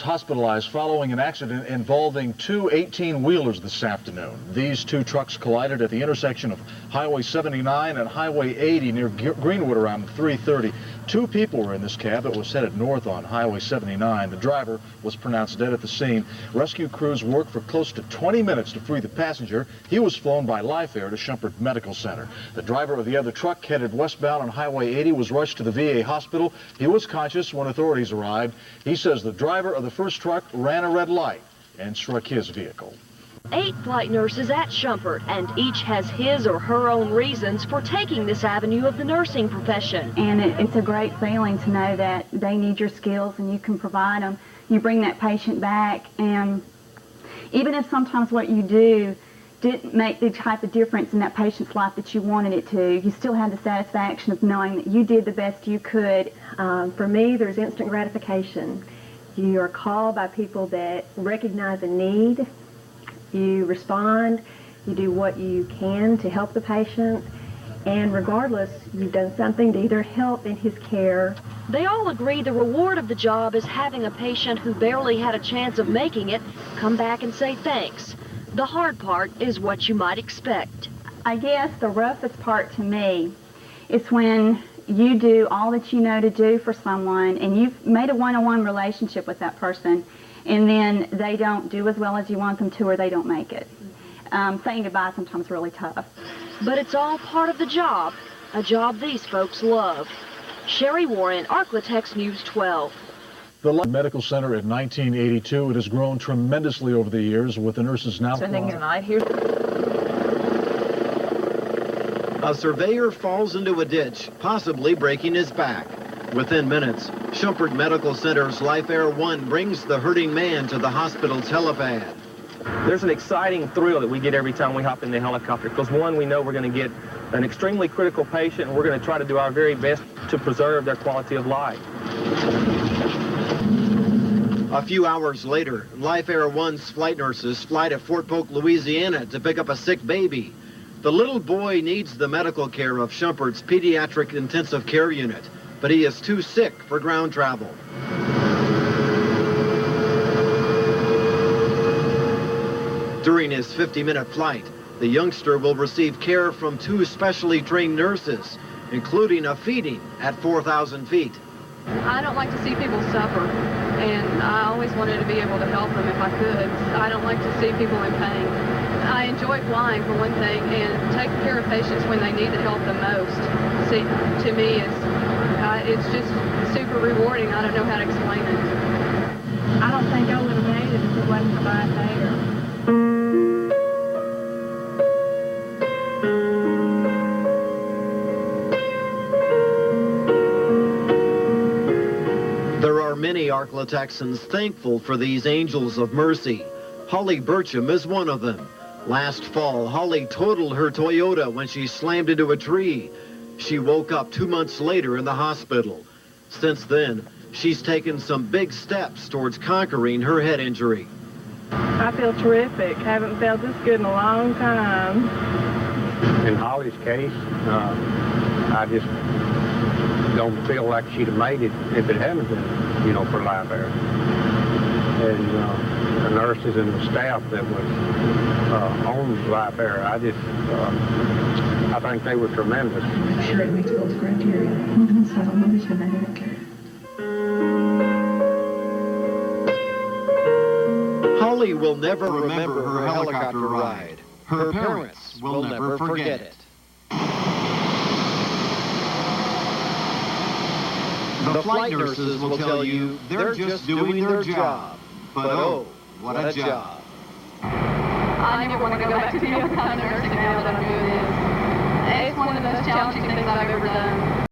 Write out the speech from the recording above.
Hospitalized following an accident involving two 18-wheelers this afternoon. These two trucks collided at the intersection of Highway 79 and Highway 80 near Greenwood around 3:30. Two people were in this cab that was headed north on Highway 79. The driver was pronounced dead at the scene. Rescue crews worked for close to 20 minutes to free the passenger. He was flown by Life Air to Shreveport Medical Center. The driver of the other truck, headed westbound on Highway 80, was rushed to the VA hospital. He was conscious when authorities arrived. He says the driver of the first truck ran a red light and struck his vehicle. 8 flight nurses at Shreveport, and each has his or her own reasons for taking this avenue of the nursing profession. And it's a great feeling to know that they need your skills and you can provide them. You bring that patient back, and even if sometimes what you do didn't make the type of difference in that patient's life that you wanted it to, you still have the satisfaction of knowing that you did the best you could. For me, there's instant gratification. You are called by people that recognize a need. You respond, you do what you can to help the patient, and regardless, you've done something to either help in his care. They all agree the reward of the job is having a patient who barely had a chance of making it come back and say thanks. The hard part is what you might expect. I guess the roughest part to me is when you do all that you know to do for someone and you've made a one-on-one relationship with that person, and then they don't do as well as you want them to, or they don't make it. Saying goodbye is sometimes really tough. But it's all part of the job, a job these folks love. Sherry Warren, Arklatex News 12. The Medical Center in 1982, it has grown tremendously over the years, with the nurses now... A surveyor falls into a ditch, possibly breaking his back. Within minutes, Shreveport Medical Center's Life Air 1 brings the hurting man to the hospital's helipad. There's an exciting thrill that we get every time we hop in the helicopter, because one, we know we're going to get an extremely critical patient, and we're going to try to do our very best to preserve their quality of life. A few hours later, Life Air 1's flight nurses fly to Fort Polk, Louisiana to pick up a sick baby. The little boy needs the medical care of Shreveport's pediatric intensive care unit, but he is too sick for ground travel. During his 50-minute flight, the youngster will receive care from 2 specially trained nurses, including a feeding at 4,000 feet. I don't like to see people suffer, and I always wanted to be able to help them if I could. I don't like to see people in pain. I enjoy flying, for one thing, and taking care of patients when they need the help the most. See, to me, it's just super rewarding. I don't know how to explain it. I don't think I would have made it if it wasn't for Life Air. There are many Arklatexians thankful for these angels of mercy. Holly Burcham is one of them. Last fall, Holly totaled her Toyota when she slammed into a tree. She woke up 2 months later in the hospital. Since then, she's taken some big steps towards conquering her head injury. I feel terrific. Haven't felt this good in a long time. In Holly's case, I just don't feel like she'd have made it if it hadn't been, for Life Air. And the nurses and the staff that was on Life Air, I think they were tremendous. I'm sure it meets those criteria. So I don't know if they don't care. Holly will never remember her helicopter ride. Her parents will never forget it. The flight nurses will tell you they're just doing their job. But oh, what a job. I never want to go back to the other kind of nursing now that I'm doing this. It's one of the most challenging things I've ever done.